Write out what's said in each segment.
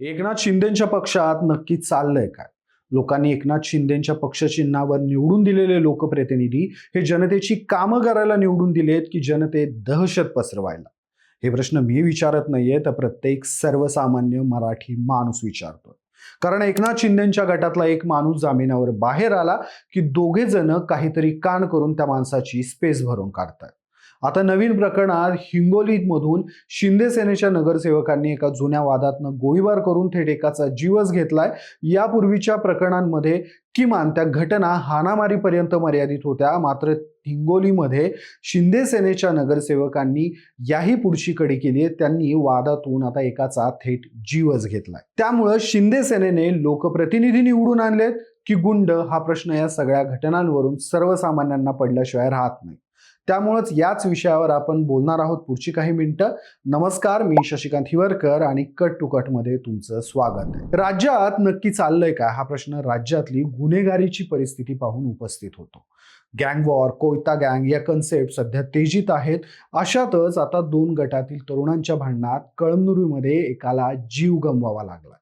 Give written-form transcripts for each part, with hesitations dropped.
एकनाथ शिंदेच्या पक्षात नक्की चाललंय काय? लोकांनी एकनाथ शिंदेच्या पक्षचिन्हावर निवडून दिलेले लोकप्रतिनिधी हे जनतेची कामं करायला निवडून दिलेत की जनतेत दहशत पसरवायला? हे प्रश्न मी विचारत नाहीये, तर प्रत्येक सर्वसामान्य मराठी माणूस विचारतोय. कारण एकनाथ शिंदेच्या गटातला एक माणूस जामिनावर बाहेर आला की दोघे जण काहीतरी कान करून त्या माणसाची स्पेस भरून काढतात. आता नवीन प्रकरणात हिंगोलीमधून शिंदे सेनेच्या नगरसेवकांनी एका जुन्या वादातनं गोळीबार करून थेट एकाचा जीवच घेतलाय. यापूर्वीच्या प्रकरणांमध्ये किमान त्या घटना हाणामारीपर्यंत मर्यादित होत्या, मात्र हिंगोलीमध्ये शिंदे सेनेच्या नगरसेवकांनी याही पुढची कडी केली. त्यांनी वादातून आता एकाचा थेट जीवच घेतलाय. त्यामुळं शिंदे सेनेने लोकप्रतिनिधी निवडून आणलेत की गुंड, हा प्रश्न या सगळ्या घटनांवरून सर्वसामान्यांना पडल्याशिवाय राहत नाही. त्यामुळेच याच विषयावर आपण बोलणार आहोत पुढची काही मिनिटं. नमस्कार, मी शशिकांत हिवरकर आणि कट टू कट मध्ये तुमचं स्वागत आहे. राज्यात नक्की चाललंय काय, हा प्रश्न राज्यातली गुन्हेगारीची परिस्थिती पाहून उपस्थित होतो. गँग वॉर, कोयता गँग या कन्सेप्ट सध्या तेजीत आहेत. अशातच आता दोन गटातील तरुणांच्या भांडणात कळमनुरीमध्ये एकाला जीव गमवावा लागला.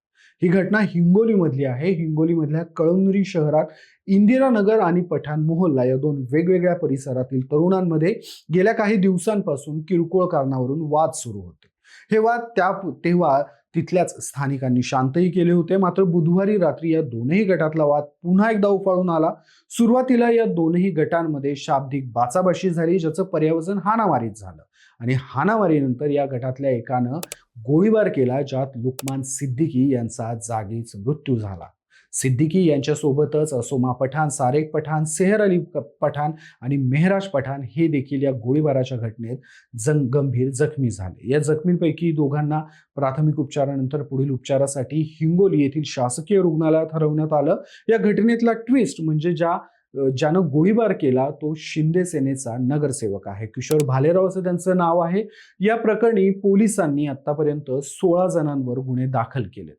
ही घटना हिंगोलीमधली आहे. हिंगोलीमधल्या कळमनुरी शहरात इंदिरानगर आणि पठाण मोहल्ला या दोन वेगवेगळ्या परिसरातील तरुणांमध्ये गेल्या काही दिवसांपासून किरकोळ कारणावरून वाद सुरू होते. हे वाद तेव्हा तिथल्याच स्थानिकांनी शांतही केले होते. मात्र बुधवारी रात्री या दोनही गटातला वाद पुन्हा एकदा उफाळून आला. सुरुवातीला या दोनही गटांमध्ये शाब्दिक बाचाबाची झाली, ज्याचं पर्यावसन हाणामारीत झालं आणि हाणामारीनंतर या गटातल्या एकानं गोळीबार केला, ज्यात लुकमान सिद्दीकी यांचा जागीच मृत्यू झाला. सिद्दीकी यांच्यासोबतच असोमा पठाण, सारेक पठाण, सेहर अली पठाण आणि मेहराज पठाण हे देखील या गोळीबाराच्या घटनेत गंभीर जखमी झाले. या जखमींपैकी दोघांना प्राथमिक उपचारानंतर पुढील उपचारासाठी हिंगोली येथील शासकीय रुग्णालयात हलवण्यात आलं. या घटनेतला ट्विस्ट म्हणजे ज्यानं गोळीबार केला तो शिंदे सेनेचा नगरसेवक आहे. किशोर भालेराव असं त्यांचं नाव आहे. या प्रकरणी पोलिसांनी आतापर्यंत 16 जणांवर गुन्हे दाखल केले.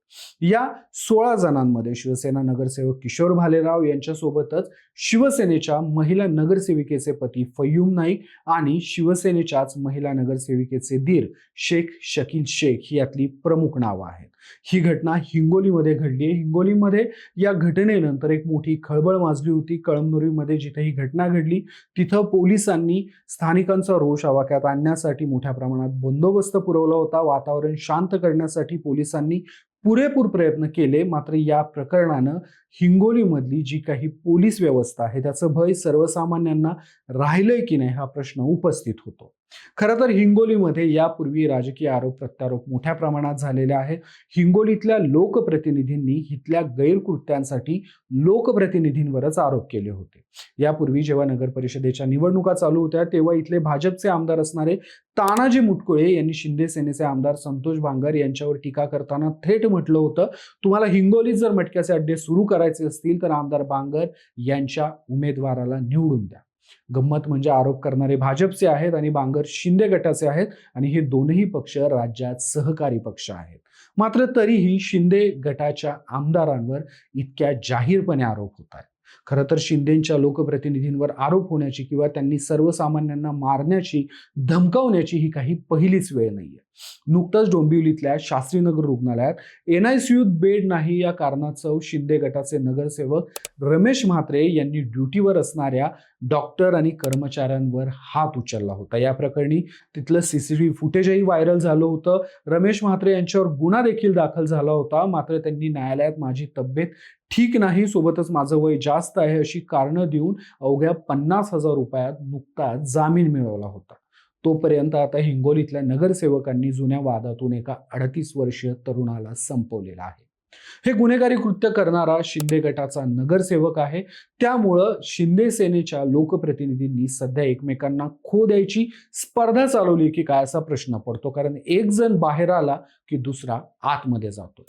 या 16 जणांमध्ये शिवसेना नगरसेवक किशोर भालेराव यांच्यासोबतच शिवसेनेच्या महिला नगरसेविकेचे पती फय्यूम नाईक आणि शिवसेनेच्याच महिला नगरसेविकेचे दीर शेख शकील शेख यातली प्रमुख नावं आहेत. ही घटना हिंगोलीमध्ये घडली आहे. हिंगोलीमध्ये या घटनेनंतर एक मोठी खळबळ माजली होती. कळमनुरीमध्ये जिथे ही घटना घडली तिथं पोलिसांनी स्थानिकांचा रोष आवाक्यात आणण्यासाठी मोठ्या प्रमाणात बंदोबस्त पुरवला होता. वातावरण शांत करण्यासाठी पोलिसांनी पुरेपूर प्रयत्न केले. मात्र या प्रकरणानं हिंगोलीमधली जी काही पोलीस व्यवस्था आहे त्याचं भय सर्वसामान्यांना राहिलंय की नाही हा प्रश्न उपस्थित होतो. खरं तर हिंगोलीमध्ये यापूर्वी राजकीय आरोप प्रत्यारोप मोठ्या प्रमाणात झालेले आहेत. हिंगोलीतल्या लोकप्रतिनिधींनी इथल्या गैरकृत्यांसाठी लोकप्रतिनिधींवरच आरोप केले होते. यापूर्वी जेव्हा नगर परिषदेच्या निवडणुका चालू होत्या तेव्हा इथले भाजपचे आमदार असणारे तानाजी मुटकुळे यांनी शिंदे सेनेचे आमदार संतोष बांगर यांच्यावर टीका करताना थेट म्हटलं होतं, तुम्हाला हिंगोलीत जर मटक्याचे अड्डे सुरू करायचे असतील तर आमदार बांगर यांच्या उमेदवाराला निवडून द्या. गंमत म्हणजे आरोप करणारे भाजपचे आहेत आणि बांगर शिंदे गटाचे आहेत आणि हे दोनही पक्ष राज्यात सहकारी पक्ष आहेत. मात्र तरीही शिंदे गटाच्या आमदारांवर इतक्या जाहीरपणे आरोप होत आहेत. खरं तर शिंदेच्या लोकप्रतिनिधींवर आरोप होण्याची किंवा त्यांनी सर्वसामान्यांना मारण्याची, धमकावण्याची ही काही पहिलीच वेळ नाहीये. नुकतंच डोंबिवलीतल्या शास्त्रीनगर रुग्णालयात NICUत बेड नाही या कारणास्तव शिंदे गटाचे नगरसेवक रमेश म्हात्रे यांनी ड्युटीवर असणाऱ्या डॉक्टर आणि कर्मचाऱ्यांवर हात उचलला होता. या प्रकरणी तिथलं CCTV फुटेजही व्हायरल झालं होतं. रमेश म्हात्रे यांच्यावर गुन्हा देखील दाखल झाला होता. मात्र त्यांनी न्यायालयात माझी तब्येत ठीक नाही, सोबतच माझं वय जास्त आहे अशी कारणं देऊन अवघ्या 50,000 रुपयात नुकताच जामीन मिळवला होता. तोपर्यंत आता हिंगोलीतल्या नगरसेवकांनी जुन्या वादातून एका 38 वर्षीय तरुणाला संपवलेला आहे. हे गुन्हेगारी कृत्य करणारा शिंदे गटाचा नगरसेवक आहे. त्यामुळं शिंदे सेनेच्या लोकप्रतिनिधींनी सध्या एकमेकांना खो द्यायची स्पर्धा चालवली की काय असा प्रश्न पडतो. कारण एक जण बाहेर आला की दुसरा आतमध्ये जातो.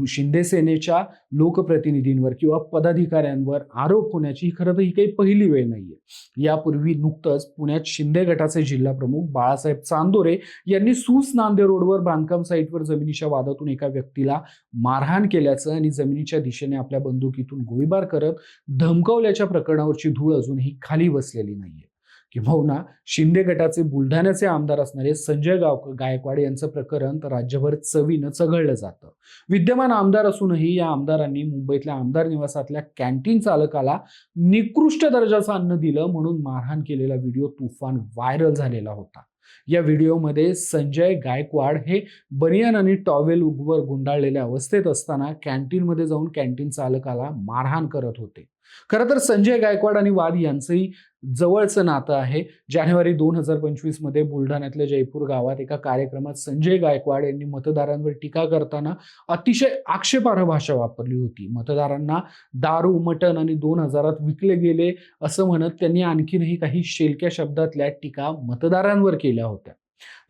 शिंदे सेनेच्या लोकप्रतिनिधींवर किंवा पदाधिकाऱ्यांवर आरोप होण्याची खरं तर ही काही पहिली वेळ नाहीये. यापूर्वी नुकतंच पुण्यात शिंदे गटाचे जिल्हा प्रमुख बाळासाहेब चांदोरे यांनी सूस नांदे रोडवर बांधकाम साईटवर जमिनीच्या वादातून एका व्यक्तीला मारहाण केल्याचं आणि जमिनीच्या दिशेने आपल्या बंदुकीतून गोळीबार करत धमकावल्याच्या प्रकरणावरची धूळ अजूनही खाली बसलेली नाहीये. किंबहुना शिंदे गटाचे बुलढाण्याचे आमदार असणारे संजय गायकवाड यांचं प्रकरण तर राज्यभर चवीनं चघळलं जातं. विद्यमान आमदार असूनही या आमदारांनी मुंबईतल्या आमदार निवासातल्या कॅन्टीन चालकाला निकृष्ट दर्जाचं अन्न दिलं म्हणून मारहाण केलेला व्हिडिओ तुफान व्हायरल झालेला होता. या व्हिडिओमध्ये संजय गायकवाड हे बनियान आणि टॉवेल वर गुंडाळलेल्या अवस्थेत असताना कॅन्टीनमध्ये जाऊन कॅन्टीन चालकाला मारहाण करत होते. खरं तर संजय गायकवाड आणि वाद यांचंही जवळचं नातं आहे. जानेवारी 2025 मध्ये बुलढाण्यातल्या जयपूर गावात एका कार्यक्रमात संजय गायकवाड यांनी मतदारांवर टीका करताना अतिशय आक्षेपार्ह भाषा वापरली होती. मतदारांना दारू, मटण आणि 2000 विकले गेले असं म्हणत त्यांनी आणखीनही काही शेलक्या शब्दातल्या टीका मतदारांवर केल्या होत्या.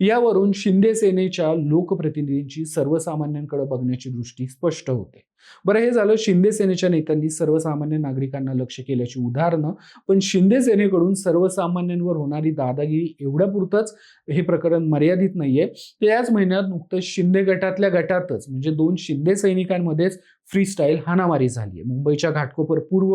यावरून शिंदे सेनेच्या लोकप्रतिनिधींची सर्वसामान्यांकडे बघण्याची दृष्टी स्पष्ट होते. बरं, हे झालं शिंदे सेनेच्या नेत्यांनी सर्वसामान्य नागरिकांना लक्ष केल्याची उदाहरणं. पण शिंदे सेनेकडून सर्वसामान्यांवर होणारी दादागिरी एवढ्यापुरतंच हे प्रकरण मर्यादित नाहीये. याच महिन्यात नुकतंच शिंदे गटातल्या गटातच म्हणजे 2 शिंदे सैनिकांमध्येच फ्रीस्टाईल हाणामारी झाली. मुंबईच्या घाटकोपर पूर्व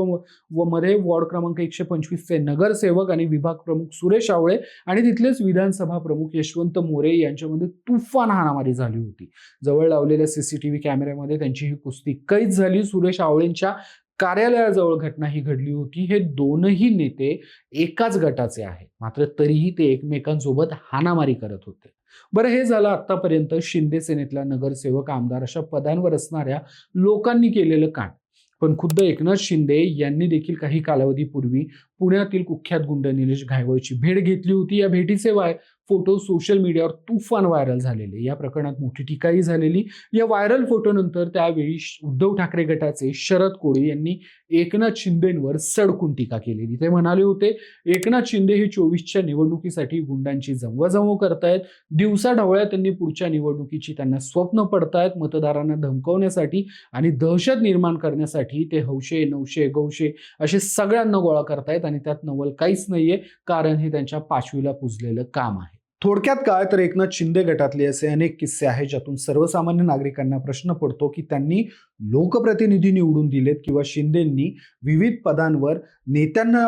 व मध्ये वॉर्ड क्रमांक 125 चे नगरसेवक आणि विभाग प्रमुख सुरेश आवळे आणि तिथलेच विधानसभा प्रमुख यशवंत मोरे यांच्यामध्ये तुफान हाणामारी झाली होती. जवळ लावलेल्या सीसीटीव्ही कॅमेऱ्यामध्ये त्यांची ही कुस्ती कैद झाली. सुरेश आवळेंच्या कार्यालयाजवळ घटना ही घडली होती. हे दोनही नेते एकाच गटाचे आहेत, मात्र तरीही ते एकमेकांसोबत हाणामारी करत होते. बरं, हे झालं आतापर्यंत शिंदे सेनेतल्या नगरसेवक, आमदार अशा पदांवर असणाऱ्या लोकांनी केलेलं कांड. पण खुद्द एकनाथ शिंदे यांनी देखील काही कालावधीपूर्वी पुण्यातील कुख्यात गुंड निलेश घायवळची भेट घेतली होती. या भेटीचे फोटो सोशल मीडियावर तुफान व्हायरल झालेले. या प्रकरणात मोठी टीकाही झालेली. या व्हायरल फोटोनंतर त्यावेळी उद्धव ठाकरे गटाचे शरद कोळी यांनी एकनाथ शिंदेंवर सडकून टीका केलेली. ते म्हणाले होते, एकनाथ शिंदे हे 24च्या निवडणुकीसाठी गुंडांची जमवाजमव करतायत. दिवसाढवळ्या त्यांनी पुढच्या निवडणुकीची त्यांना स्वप्न पडतायत. मतदारांना धमकवण्यासाठी आणि दहशत निर्माण करण्यासाठी ते हौशे, नवशे, गौशे असे सगळ्यांना गोळा करतायत आणि त्यात नवल काहीच नाहीये, कारण हे त्यांच्या पाचवीला पुजलेलं काम आहे. थोडक्यात काय तर एकनाथ शिंदे गटातले असे अनेक किस्से आहेत ज्यातून सर्वसामान्य नागरिकांना प्रश्न पडतो की त्यांनी लोकप्रतिनिधी निवडून दिलेत किंवा शिंदेंनी विविध पदांवर नेत्यांना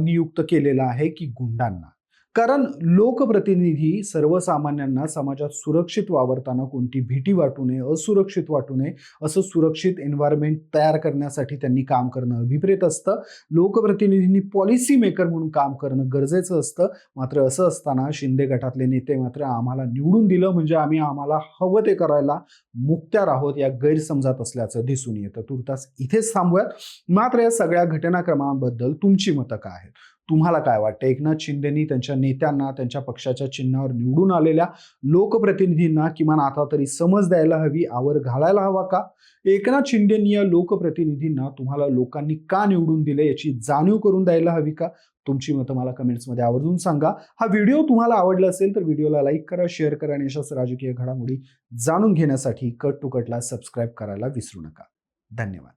नियुक्त केलेलं आहे की गुंडांना. कारण लोकप्रतिनिधी सर्वसामान्यांना समाजात सुरक्षित वावरताना कोणती भीती वाटू नये, असुरक्षित वाटू नये असं सुरक्षित एन्व्हायरमेंट तयार करण्यासाठी त्यांनी काम करणं अभिप्रेत असतं. लोकप्रतिनिधींनी पॉलिसी मेकर म्हणून काम करणं गरजेचं असतं. मात्र असं असताना शिंदे गटातले नेते मात्र आम्हाला निवडून दिलं म्हणजे आम्ही आम्हाला हवं ते करायला मुक्त्यार आहोत या गैरसमजात असल्याचं दिसून येतं. तुर्तास इथेच थांबूयात. मात्र या सगळ्या घटनाक्रमांबद्दल तुमची मतं काय आहेत? तुम्हाला काय वाटतं? एकनाथ शिंदेनी त्यांच्या नेत्यांना त्यांच्या पक्षाच्या चिन्हावर निवडून आलेल्या लोकप्रतिनिधींना किमान आता तरी समज द्यायला हवी, आवर घालायला हवा का? एकनाथ शिंदेनी या लोकप्रतिनिधींना तुम्हाला लोकांनी का निवडून दिले याची जाणीव करून द्यायला हवी का? तुमची मतं मला कमेंट्समध्ये आवर्जून सांगा. हा व्हिडिओ तुम्हाला आवडला असेल तर व्हिडिओला लाईक करा, शेअर करा आणि अशाच राजकीय घडामोडी जाणून घेण्यासाठी कट टू कटला सबस्क्राईब करायला विसरू नका. धन्यवाद.